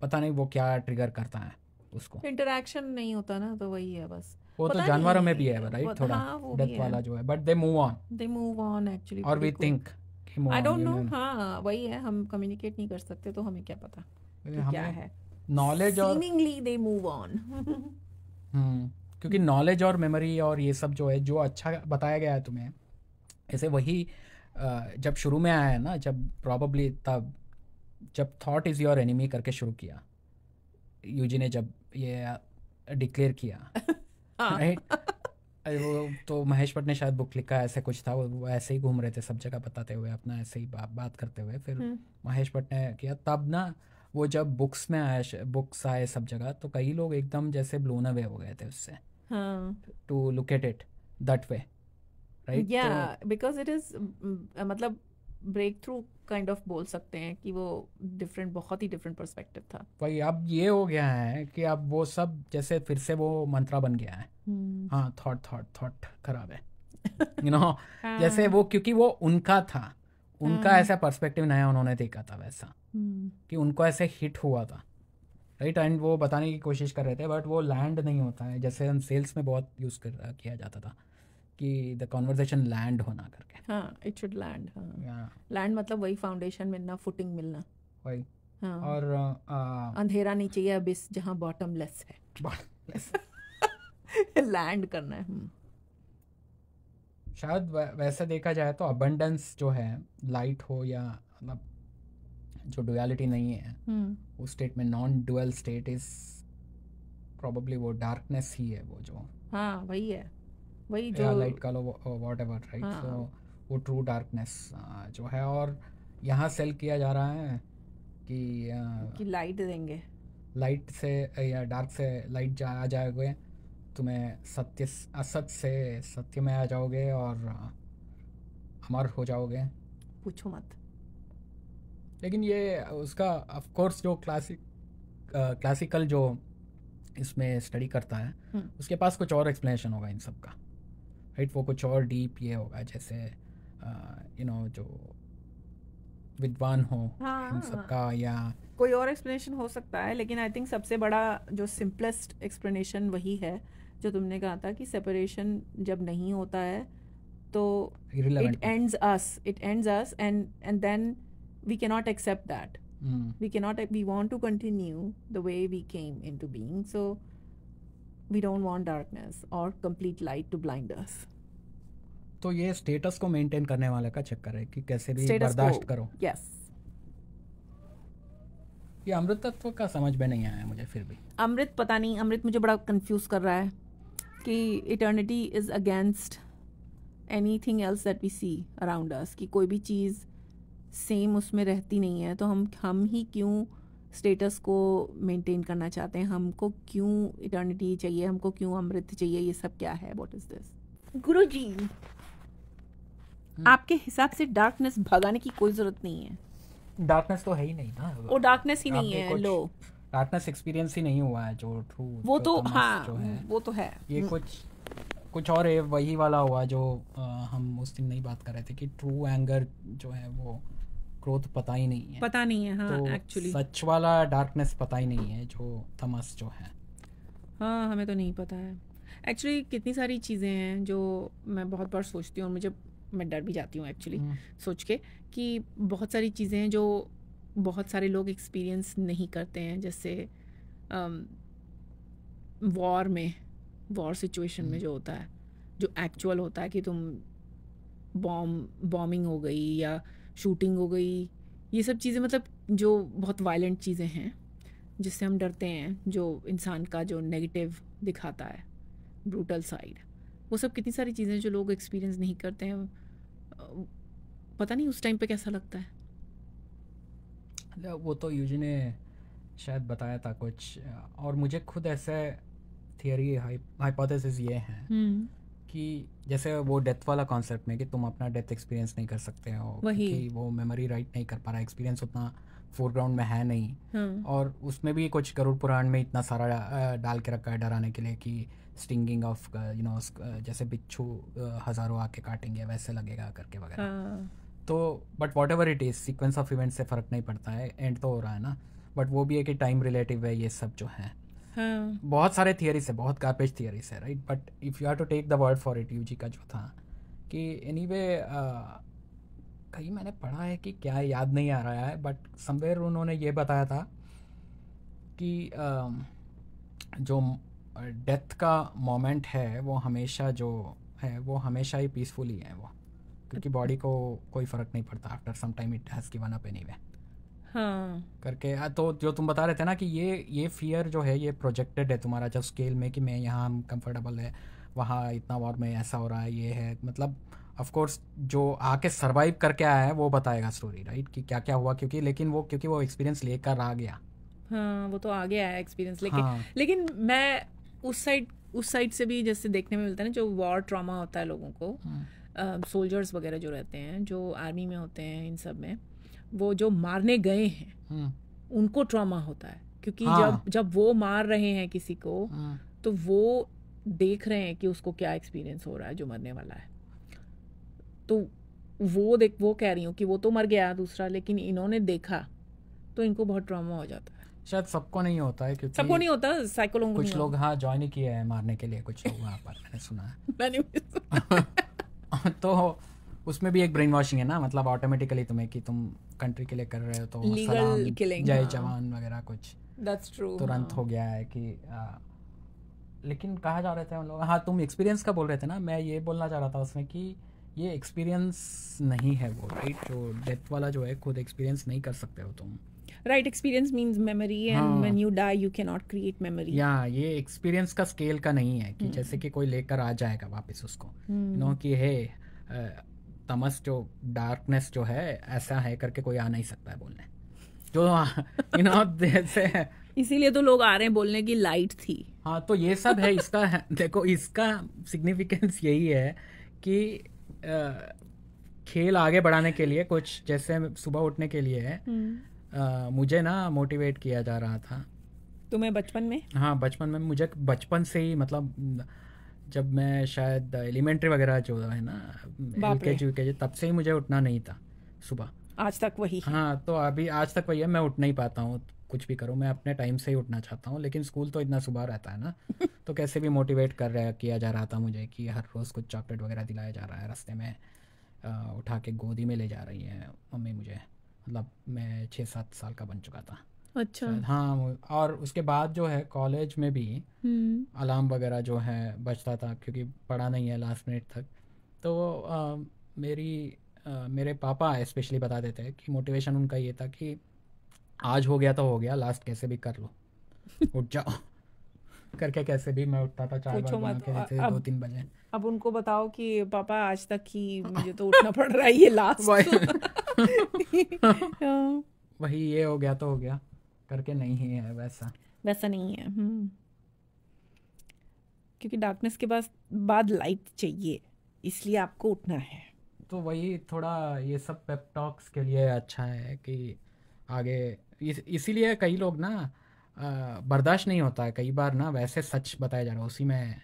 पता नहीं वो क्या ट्रिगर करता है उसको। इंटरेक्शन नहीं होता ना, तो वही है बस। वो तो पता जानवरों में भी नहीं, है राइट, थोड़ा हाँ वो भी डेथ है, वाला जो है, but they move on they move on actually और वी प्रीटी गुड। थिंक कि move I on, don't you know, no. हाँ वही है, हम कम्युनिकेट नहीं कर सकते तो हमें क्या पता कि क्या हमें है। नॉलेज और सीमिंगली दे मूव ऑन। क्योंकि नॉलेज और मेमोरी और ये सब जो है जो अच्छा बताया गया है तुम्हें, ऐसे वही जब शुरू में आया है ना, जब प्रॉबली तब जब थॉट इज़ योर एनिमी करके शुरू किया यूजी ने, जब ये डिक्लेयर किया राइट, वो तो महेश भट्ट ने शायद बुक लिखा है, ऐसे कुछ था, वो ऐसे ही घूम रहे थे सब जगह बताते हुए अपना, ऐसे ही बात करते हुए, फिर महेश भट्ट ने किया तब ना, वो जब बुक्स में आया, बुक्स आए सब जगह, तो कई लोग एकदम जैसे ब्लोन अवे हो गए थे उससे, to look at it that way right. या बिकॉज इट इज मतलब ब्रेक थ्रू काइंड ऑफ बोल सकते हैं कि वो डिफरेंट, बहुत ही डिफरेंट पर्सपेक्टिव था। भाई अब ये हो गया है कि अब वो सब जैसे फिर से वो मंत्रा बन गया है, हाँ थॉट खराब है यू नो जैसे वो, क्योंकि वो उनका था, उनका ऐसा पर्सपेक्टिव नया उन्होंने देखा था वैसा, कि उनको ऐसे हिट हुआ था राइट, एंड वो बताने की कोशिश कर रहे थे, बट वो लैंड नहीं होता है, जैसे हम सेल्स में बहुत यूज़ किया जाता था कि द कॉन्वर्जेशन लैंड होना करके। हाँ इट शुड लैंड, हाँ लैंड मतलब वही फाउंडेशन मिलना, फुटिंग मिलना, वही। हाँ और अंधेरा नहीं चाहिए अबिस जहाँ बॉटमलेस है, लैंड करना है। शायद वैसे देखा जाए तो अबंडेंस जो है, लाइट हो या मतलब जो डुअलिटी नहीं है उस स्टेट में, non dual state is probably वो डार्कनेस ही है, वो जो, हाँ वही है, वही जो लाइट का लो वॉट एवर राइट, सो वो ट्रू डार्कनेस जो है, और यहाँ सेल किया जा रहा है कि लाइट देंगे, लाइट से या डार्क से लाइट आ जाओगे, तुम्हें सत्य असत से सत्य में आ जाओगे और अमर हो जाओगे, पूछो मत। लेकिन ये उसका ऑफ कोर्स जो क्लासिकल जो इसमें स्टडी करता है उसके पास कुछ और एक्सप्लेनेशन होगा इन सब का राइट, वो कुछ और डीप ये होगा, जैसे यू नो जो विद्वान हो इन सब का, या कोई और एक्सप्लेनेशन हो सकता है, लेकिन आई थिंक सबसे बड़ा जो सिंपलेस्ट एक्सप्लेनेशन वही है जो तुमने कहा था कि सेपरेशन जब नहीं होता है तो it ends us and then we cannot accept that. We want to continue the way we came into being, so we don't want darkness or complete light to blind us. तो ये status को maintain करने वाले का चक्कर है कि कैसे भी बर्दाश्त करो। यस, ये अमृत तत्व का समझ में नहीं आया मुझे, फिर भी अमृत पता नहीं, अमृत मुझे बड़ा कंफ्यूज कर रहा है कि eternity is against anything else that we see around us, कि कोई भी चीज़ सेम उसमें रहती नहीं है, तो हम ही क्यों स्टेटस को मेंटेन करना चाहते हैं, हमको क्यों इटर्निटी चाहिए, हमको क्यों अमृत चाहिए, ये सब क्या है, व्हाट इज दिस? गुरुजी, आपके हिसाब से डार्कनेस भगाने की कोई जरूरत नहीं है? डार्कनेस तो है ही नहीं ना, वो डार्कनेस ही नहीं है, लो डार्कनेस एक्सपीरियंस ही नहीं हुआ है जो ट्रू, वो तो हाँ जो है, वो तो है, ये कुछ और है, वही वाला हुआ जो हम उस दिन नहीं बात कर रहे थे कि ट्रू एंगर जो है वो क्रोध पता ही नहीं है, पता नहीं है, हाँ तो एक्चुअली सच वाला डार्कनेस पता ही नहीं है जो तमस जो है, हाँ हमें तो नहीं पता है एक्चुअली। कितनी सारी चीज़ें हैं जो मैं बहुत बार सोचती हूँ और मैं डर भी जाती हूँ एक्चुअली सोच के कि बहुत सारी चीज़ें हैं जो बहुत सारे लोग एक्सपीरियंस नहीं करते हैं, जैसे वॉर सिचुएशन में जो होता है, जो एक्चुअल होता है कि तुम बॉम्बिंग हो गई या शूटिंग हो गई, ये सब चीज़ें मतलब जो बहुत वायलेंट चीज़ें हैं जिससे हम डरते हैं, जो इंसान का जो नेगेटिव दिखाता है, ब्रूटल साइड, वो सब कितनी सारी चीज़ें जो लोग एक्सपीरियंस नहीं करते हैं, पता नहीं उस टाइम पे कैसा लगता है। वो तो यूजी ने शायद बताया था कुछ, और मुझे खुद ऐसे थियरी हाइपोथेसिस ये है कि जैसे वो डेथ वाला कॉन्सेप्ट में कि तुम अपना डेथ एक्सपीरियंस नहीं कर सकते हो क्योंकि वो मेमोरी राइट नहीं कर पा रहा, एक्सपीरियंस उतना फोरग्राउंड में है नहीं। और उसमें भी कुछ गरुड़ पुराण में इतना सारा डाल के रखा है डराने के लिए कि स्टिंगिंग ऑफ जैसे बिच्छू हज़ारों आके काटेंगे वैसे लगेगा करके वगैरह। तो but what ever it is sequence of event से फ़र्क नहीं पड़ता है, एंड तो हो रहा है ना। बट वो भी है कि टाइम रिलेटिव है ये सब जो है। बहुत सारे थियरीज है, बहुत गार्बेज थियरीज है, right. But if you have to take the word for it, UG का जो था कि एनीवे कहीं मैंने पढ़ा है कि क्या याद नहीं आ रहा है, बट समवेयर उन्होंने ये बताया था कि जो डेथ का मोमेंट है वो हमेशा जो है वो हमेशा ही पीसफुल ही है वो, क्योंकि बॉडी को कोई फ़र्क नहीं पड़ता। After some time it has given up anyway करके। तो जो तुम बता रहे थे ना कि ये फियर जो है ये प्रोजेक्टेड है तुम्हारा जब स्केल में कि मैं यहाँ कंफर्टेबल है, वहाँ इतना वॉर में ऐसा हो रहा है, ये है मतलब ऑफ कोर्स जो आके सरवाइव करके आया है वो बताएगा स्टोरी, राइट, कि क्या क्या हुआ। क्योंकि वो एक्सपीरियंस लेकर आ गया। हाँ, वो तो आ गया है एक्सपीरियंस लेके। लेकिन मैं उस साइड से भी जैसे देखने में मिलता है ना, जो वॉर ट्रॉमा होता है लोगों को, सोल्जर्स वगैरह जो रहते हैं, जो आर्मी में होते हैं, इन सब में वो जो मारने गए हैं उनको ट्रॉमा होता है, क्योंकि जब वो मार रहे हैं किसी को तो वो देख रहे हैं कि उसको क्या एक्सपीरियंस हो रहा है जो मरने वाला है। तो वो कह रही हूँ कि वो तो मर गया दूसरा, लेकिन इन्होंने देखा तो इनको बहुत ट्रॉमा हो जाता है। शायद सबको नहीं होता है, क्योंकि सबको नहीं होता, साइकोलॉजी कुछ लोग हाँ ज्वाइन ही किए हैं मारने के लिए, कुछ लोग वहाँ पर मैंने सुना है। तो उसमें भी एक ब्रेन वॉशिंग है ना, मतलब ऑटोमेटिकली तुम्हें कि तुम कंट्री के लिए कर रहे हो तो सलाम जय जवान वगैरह कुछ तुरंत हो गया है कि लेकिन कहा जा रहे थे हम लोग। हाँ, तुम एक्सपीरियंस का बोल रहे थे ना, मैं ये बोलना चाह रहा था उसमें कि ये एक्सपीरियंस नहीं है वो, राइट। जो डेथ वाला जो है खुद एक्सपीरियंस नहीं कर सकते हो तुम, right. Experience means memory, and when you die you can not create memory. या ये एक्सपीरियंस का स्केल का नहीं है कि जैसे कि कोई लेकर आ जाएगा वापस उसको, नो कि हे तमस जो डार्कनेस जो है ऐसा है करके कोई आ नहीं सकता है बोलने, जो जैसे इसीलिए तो लोग आ रहे हैं बोलने की लाइट थी। हाँ, तो ये सब है इसका देखो इसका सिग्निफिकेंस यही है कि खेल आगे बढ़ाने के लिए कुछ जैसे सुबह उठने के लिए मुझे ना मोटिवेट किया जा रहा था। तुम्हें बचपन में? हाँ, बचपन में मुझे बचपन से ही, मतलब जब मैं शायद एलिमेंट्री वगैरह जो है ना LKG तब से ही मुझे उठना नहीं था सुबह, आज तक वही। हाँ, तो अभी आज तक वही है, मैं उठ नहीं पाता हूँ कुछ भी करूँ, मैं अपने टाइम से ही उठना चाहता हूँ, लेकिन स्कूल तो इतना सुबह रहता है ना तो कैसे भी मोटिवेट किया जा रहा था मुझे कि हर रोज़ कुछ चॉकलेट वगैरह दिलाया जा रहा है, रास्ते में उठा के गोदी में ले जा रही है मम्मी मुझे, मतलब मैं 6-7 साल का बन चुका था। अच्छा। हाँ, और उसके बाद जो है कॉलेज में भी अलार्म वगैरह जो है बजता था, क्योंकि पढ़ा नहीं है लास्ट मिनट तक, तो मेरे पापा स्पेशली बता देते हैं कि मोटिवेशन उनका ये था कि आज हो गया तो हो गया, लास्ट कैसे भी कर लो, उठ जाओ करके कैसे भी मैं उठता था 4 बार बना के देते 2-3 बजे। अब उनको बताओ कि पापा आज तक ही मुझे तो उठना पड़ रहा है, ये लास्ट वही ये हो गया तो हो गया करके नहीं है, वैसा नहीं है। क्योंकि डार्कनेस के बाद लाइट चाहिए, इसलिए आपको उठना है। तो वही थोड़ा ये सब पेप टॉक्स के लिए अच्छा है कि आगे इसीलिए कई लोग ना बर्दाश्त नहीं होता है कई बार ना वैसे सच बताया जा रहा है, उसी में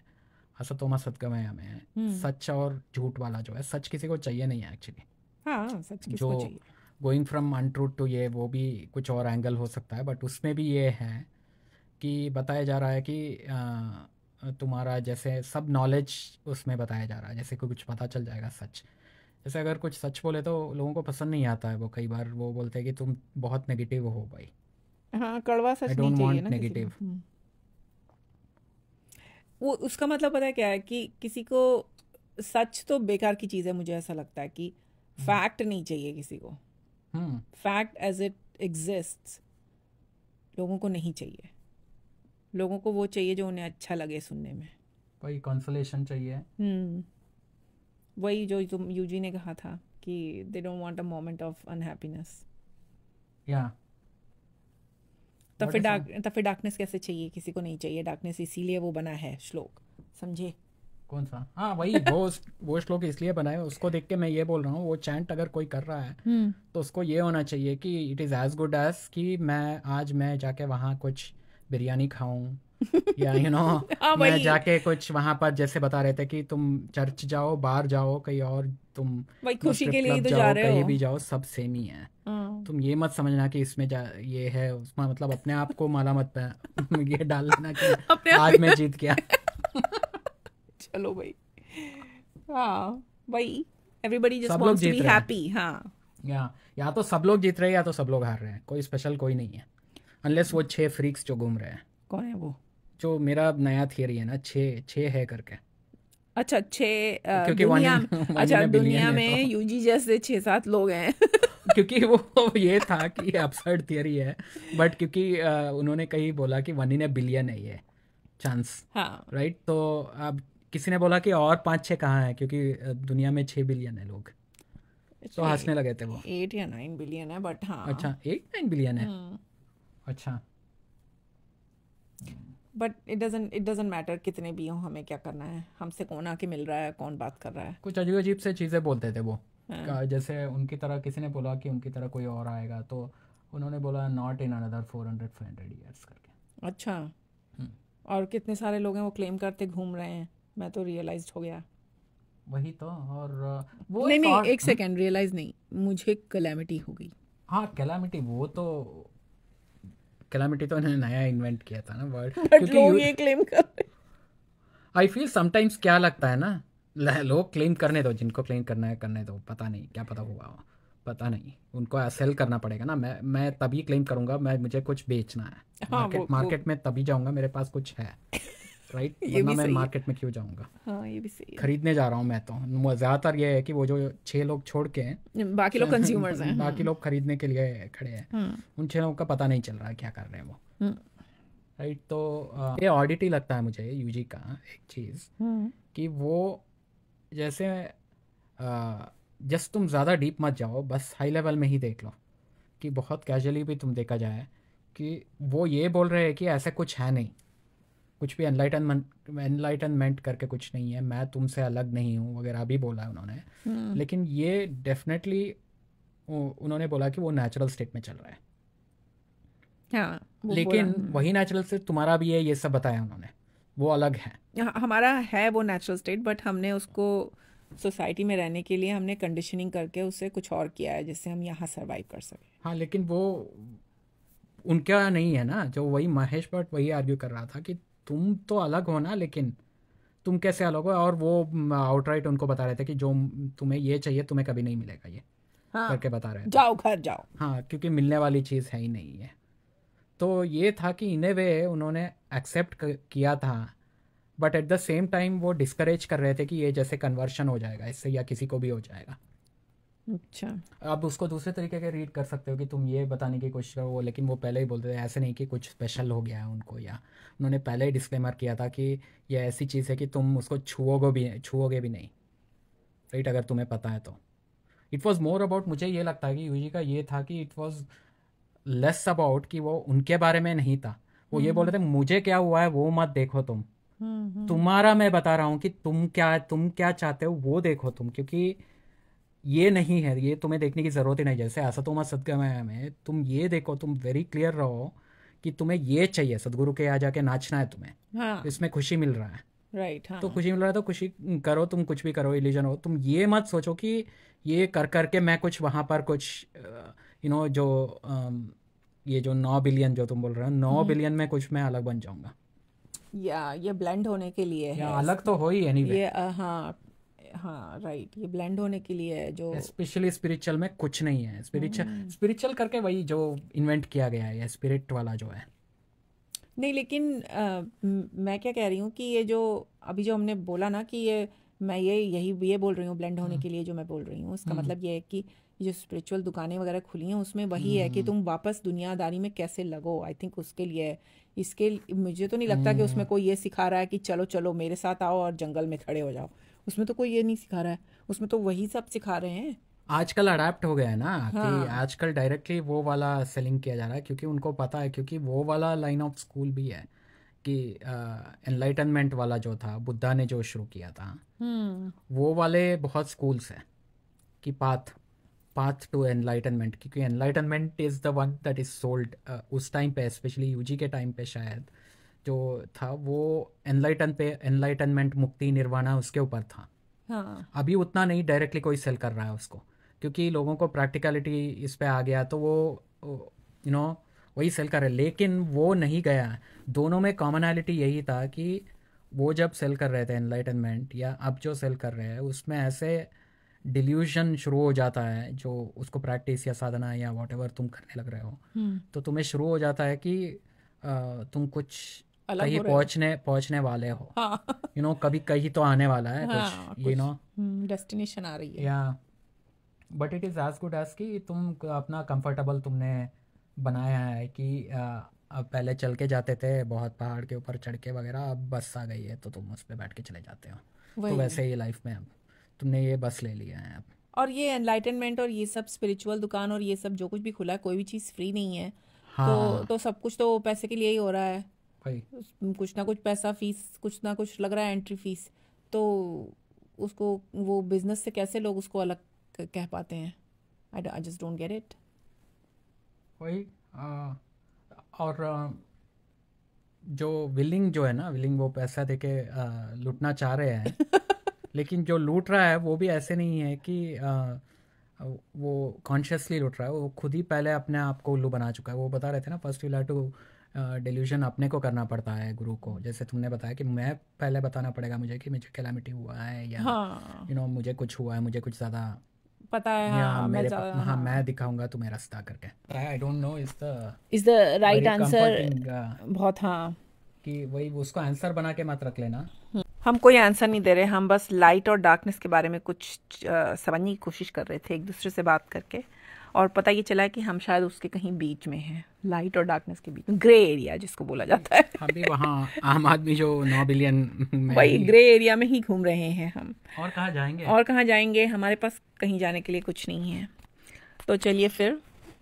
असतोमा सदगमय हमें सच और झूठ वाला जो है, सच किसी को चाहिए नहीं है एक्चुअली। हाँ, सच किसको चाहिए। गोइंग फ्रॉम अनट्रूथ टू ये वो भी कुछ और एंगल हो सकता है, बट उसमें भी ये है कि बताया जा रहा है कि तुम्हारा जैसे सब नॉलेज उसमें बताया जा रहा है, जैसे कुछ पता चल जाएगा सच, जैसे अगर कुछ सच बोले तो लोगों को पसंद नहीं आता है, वो कई बार वो बोलते हैं कि तुम बहुत नेगेटिव हो भाई। हाँ, कड़वा सच नहीं चाहिए ना नेगेटिव। वो उसका मतलब पता है क्या है कि किसी को सच तो बेकार की चीज़ है, मुझे ऐसा लगता है कि फैक्ट नहीं चाहिए किसी को। फैक्ट एज इट एग्जिस्ट्स लोगों को नहीं चाहिए, लोगों को वो चाहिए जो उन्हें अच्छा लगे सुनने में, कोई कंसोलेशन चाहिए। वही जो तुम यूजी ने कहा था कि they don't want a moment of unhappiness. या तो फिर डार्कनेस कैसे चाहिए? किसी को नहीं चाहिए डार्कनेस, इसीलिए वो बना है श्लोक, समझे? कौन सा? हाँ वही वो श्लोक इसलिए बनाए, उसको देख के मैं ये बोल रहा हूँ, वो चैंट अगर कोई कर रहा है तो उसको ये होना चाहिए कि it is as good as कि मैं जाके वहाँ कुछ बिरयानी खाऊं या मैं जाके कुछ वहाँ पर जैसे बता रहे थे कि तुम चर्च जाओ, बाहर जाओ, कहीं और तुम भाई खुशी के लिए क्लब तो जा जाओ, रहे कहीं हो। भी जाओ, सब सेम ही है। तुम ये मत समझना कि इसमें ये है उसमें, मतलब अपने आप को माला मत ये डाल लेना कि आज मैं जीत गया। चलो भाई, हाँ भाई, एवरीबडी जस्ट सब लोग वांट्स टू जीत बी रहे हैं। हैप्पी। हाँ, या तो सब लोग जीत रहे हैं या तो सब लोग हार रहे हैं, कोई स्पेशल कोई नहीं है, अनलेस वो 6 फ्रीक्स जो घूम रहे हैं। कौन है वो? जो मेरा नया थियरी है ना, 6 है करके, अच्छा, क्योंकि दुनिया वानी अच्छा में बिलियन दुनिया है में तो यूजी जैसे 6-7 लोग हैं। क्योंकि वो ये था कि अपसर्ड थियरी है, बट क्योंकि उन्होंने कहीं बोला कि वनी ने बिलियन है ये चांस, हाँ, राइट? तो अब किसी ने बोला कि और 5-6 कहाँ है, क्योंकि दुनिया में 6 बिलियन है लोग, तो हंसने लगे थे वो। 8 या 9 बिलियन है, बट हाँ। अच्छा 8-9 बिलियन है। अच्छा, बट इट डजंट मैटर कितने भी हो, हमें क्या करना है? हमसे कौन आके मिल रहा है, कौन बात कर रहा है? कुछ अजीब अजीब से चीज़ें बोलते थे वो। जैसे उनकी तरह किसी ने बोला कि उनकी तरह कोई और आएगा, तो उन्होंने बोला नॉट इन अनदर 400-500 ईयर्स करके। अच्छा, और कितने सारे लोग हैं वो क्लेम करते घूम रहे हैं, मैं तो रियलाइज हो गया। वही तो। और वो नहीं, एक सेकेंड, रियलाइज नहीं, मुझे कैलेमिटी हो गई। हाँ कैलामिटी, वो तो कैलामिटी तो इन्होंने नया इन्वेंट किया था ना वर्ड, बट लोग ये क्लेम कर रहे हैं। आई फील समटाइम्स क्या लगता है ना, लोग क्लेम करने दो, जिनको क्लेम करना है करने दो, पता नहीं क्या पता हुआ, पता नहीं, उनको सेल करना पड़ेगा ना। मैं तभी क्लेम करूंगा, मुझे कुछ बेचना है। हाँ, मार्केट में तभी जाऊंगा, मेरे पास कुछ है, राइट? ये वरना भी मैं सही है। मार्केट में क्यों जाऊंगा? हाँ, ये भी सही है। खरीदने जा रहा हूँ मैं तो। ज़्यादातर ये है कि वो जो 6 लोग छोड़ के बाकी लोग कंज्यूमर्स हैं। बाकी लोग खरीदने के लिए खड़े हैं, उन 6 लोगों का पता नहीं चल रहा है क्या कर रहे हैं वो, राइट? तो ये ऑडिटी लगता है मुझे यूजी का एक चीज़, कि वो जैसे जस्ट तुम ज़्यादा डीप मत जाओ, बस हाई लेवल में ही देख लो, कि बहुत कैजुअली भी तुम देखा जाए कि वो ये बोल रहे हैं कि ऐसा कुछ है नहीं, कुछ भी एनलाइटनमेंट करके कुछ नहीं है, मैं तुमसे अलग नहीं हूँ वगैरह भी बोला है उन्होंने। लेकिन ये डेफिनेटली उन्होंने बोला कि वो नेचुरल स्टेट में चल रहा है। हाँ, लेकिन वही नेचुरल स्टेट तुम्हारा भी है, ये सब बताया उन्होंने, वो अलग है। हमारा है वो नेचुरल स्टेट, बट हमने उसको सोसाइटी में रहने के लिए हमने कंडीशनिंग करके उससे कुछ और किया है जिससे हम यहाँ सर्वाइव कर सकें। हाँ, लेकिन वो उनका नहीं है ना, जो वही महेश भट्ट वही आर्ग्यू कर रहा था कि तुम तो अलग हो ना, लेकिन तुम कैसे अलग हो? और वो आउटराइट उनको बता रहे थे कि जो तुम्हें ये चाहिए तुम्हें कभी नहीं मिलेगा, ये करके बता रहे थे। जाओ घर जाओ। हाँ, क्योंकि मिलने वाली चीज़ है ही नहीं है। तो ये था कि इन ए वे उन्होंने एक्सेप्ट किया था, but at the same time वो डिस्करेज कर रहे थे कि ये जैसे कन्वर्शन हो जाएगा इससे, या किसी को भी हो जाएगा। अच्छा, अब उसको दूसरे तरीके के रीड कर सकते हो कि तुम ये बताने की कोशिश करो, लेकिन वो पहले ही बोलते थे ऐसे नहीं कि कुछ स्पेशल हो गया है उनको, या उन्होंने पहले ही डिस्क्लेमर किया था कि ये ऐसी चीज़ है कि तुम उसको छुओगे भी नहीं, राइट? अगर तुम्हें पता है तो। इट वॉज मोर अबाउट, मुझे ये लगता है कि यूजी का ये था कि इट वॉज लेस अबाउट कि वो उनके बारे में नहीं था, वो ये बोल रहे थे मुझे क्या हुआ है वो मत देखो तुम, तुम्हारा मैं बता रहा हूँ कि तुम क्या चाहते हो वो देखो तुम, क्योंकि ये नहीं है, ये तुम्हें देखने की ज़रूरत ही नहीं। जैसे असतोमा सद्गमय में तुम ये देखो, तुम वेरी क्लियर रहो कि तुम्हें ये चाहिए, सदगुरु के यहाँ जाके नाचना है तुम्हें, हाँ, इसमें खुशी मिल रहा है, राइट। हाँ, तो खुशी मिल रहा है तो खुशी करो, तुम कुछ भी करो, इल्यूजन हो। तुम ये मत सोचो कि ये कर करके मैं कुछ वहाँ पर कुछ जो ये जो 9 बिलियन जो तुम बोल रहे हो, 9 बिलियन में कुछ मैं अलग बन जाऊंगा, या ये ब्लेंड होने के लिए है। अलग तो हो ही एनीवे। ये हाँ हाँ, राइट, ये ब्लेंड होने के लिए है, जो स्पेशली स्पिरिचुअल में कुछ नहीं है। स्पिरिचुअल करके वही जो इन्वेंट किया गया है, ये स्पिरिट वाला जो है नहीं। लेकिन मैं क्या कह रही हूँ कि ये जो अभी जो हमने बोला ना कि ये मैं ये बोल रही हूँ ब्लेंड होने के लिए, जो मैं बोल रही हूँ उसका मतलब ये है कि जो स्पिरिचुअल दुकानें वगैरह खुली हैं उसमें वही है कि तुम वापस दुनियादारी में कैसे लगो। आई थिंक उसके लिए मुझे तो नहीं लगता कि उसमें कोई ये सिखा रहा है कि चलो चलो मेरे साथ आओ और जंगल में खड़े हो जाओ। उसमें तो कोई ये नहीं सिखा रहा है, उसमें तो वही सब सिखा रहे हैं आजकल अडेप्ट हो गया है ना कि हाँ आजकल डायरेक्टली वो वाला सेलिंग किया जा रहा है, क्योंकि उनको पता है, क्योंकि वो वाला लाइन ऑफ स्कूल भी है कि एनलाइटनमेंट वाला जो था, बुद्धा ने जो शुरू किया था, वो वाले बहुत स्कूल्स हैं कि पाथ पाथ टू एनलाइटनमेंट, क्योंकि enlightenment is the one that is sold उस टाइम पे, स्पेशली यूजी के टाइम पे शायद जो था वो एनलाइटनमेंट, मुक्ति, निर्वाणा उसके ऊपर था। हाँ अभी उतना नहीं डायरेक्टली कोई सेल कर रहा है उसको, क्योंकि लोगों को प्रैक्टिकलिटी इस पे आ गया तो वो यू नो वही सेल कर रहे हैं। लेकिन वो नहीं गया, दोनों में कॉमनैलिटी यही था कि वो जब सेल कर रहे थे एनलाइटनमेंट या अब जो सेल कर रहे हैं उसमें ऐसे डिल्यूशन शुरू हो जाता है, जो उसको प्रैक्टिस या साधना या वॉट तुम करने लग रहे हो, तो तुम्हें शुरू हो जाता है कि तुम कुछ अलग कहीं हो रहे हो। पहुंचने वाले हो, हाँ कभी कहीं तो आने वाला है हाँ कुछ, कुछ डेस्टिनेशन आ रही है। या but it is as good as कि तुम अपना कंफर्टेबल तुमने बनाया है कि अब पहले चल के जाते थे बहुत पहाड़ के ऊपर चढ़ के वगैरह, अब बस आ गई है तो तुम उस पर बैठ के चले जाते हो। तो वही। वैसे ही लाइफ में अब तुमने ये बस ले लिया है अब। और ये एनलाइटनमेंट और ये सब स्पिरिचुअल दुकान और ये सब जो कुछ भी खुला है, कोई भी चीज़ फ्री नहीं है। हाँ तो सब कुछ तो पैसे के लिए ही हो रहा है। भाई, कुछ ना कुछ पैसा, फीस, कुछ ना कुछ लग रहा है, एंट्री फीस। तो उसको वो बिजनेस से कैसे लोग उसको अलग कह पाते हैं? I just don't get it. वही और जो विलिंग जो है ना, विलिंग वो पैसा देके लूटना चाह रहे हैं लेकिन जो लूट रहा है वो भी ऐसे नहीं है कि वो कॉन्शियसली लूट रहा है, वो खुद ही पहले अपने आप को उल्लू बना चुका है। वो बता रहे थे ना, first will have to delusion अपने को करना पड़ता है गुरु को, जैसे तुमने बताया कि मैं पहले बताना पड़ेगा मुझे कि मुझे कैलामिटी हुआ है या हाँ मुझे कुछ हुआ है, मुझे कुछ ज़्यादा पता है। या हाँ मैं हाँ हाँ मैं दिखाऊंगा तुम्हें रास्ता करके। I don't know is the right very answer. Comforting बहुत। हाँ कि वही उसको आंसर बना के मत रख लेना। हम कोई आंसर नहीं दे रहे, हम बस लाइट और डार्कनेस के बारे में कुछ समझने की कोशिश कर रहे थे एक दूसरे से बात करके, और पता ये चला कि हम शायद उसके कहीं बीच में हैं, लाइट और डार्कनेस के बीच में, ग्रे एरिया जिसको बोला जाता है। हम भी वहाँ आम आदमी जो 9 बिलियन में वही ही, ग्रे एरिया में ही घूम रहे हैं हम। और कहाँ जाएंगे? और कहाँ जाएंगे, हमारे पास कहीं जाने के लिए कुछ नहीं है। तो चलिए फिर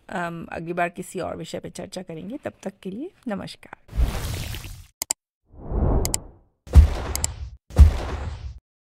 अगली बार किसी और विषय पे चर्चा करेंगे। तब तक के लिए नमस्कार।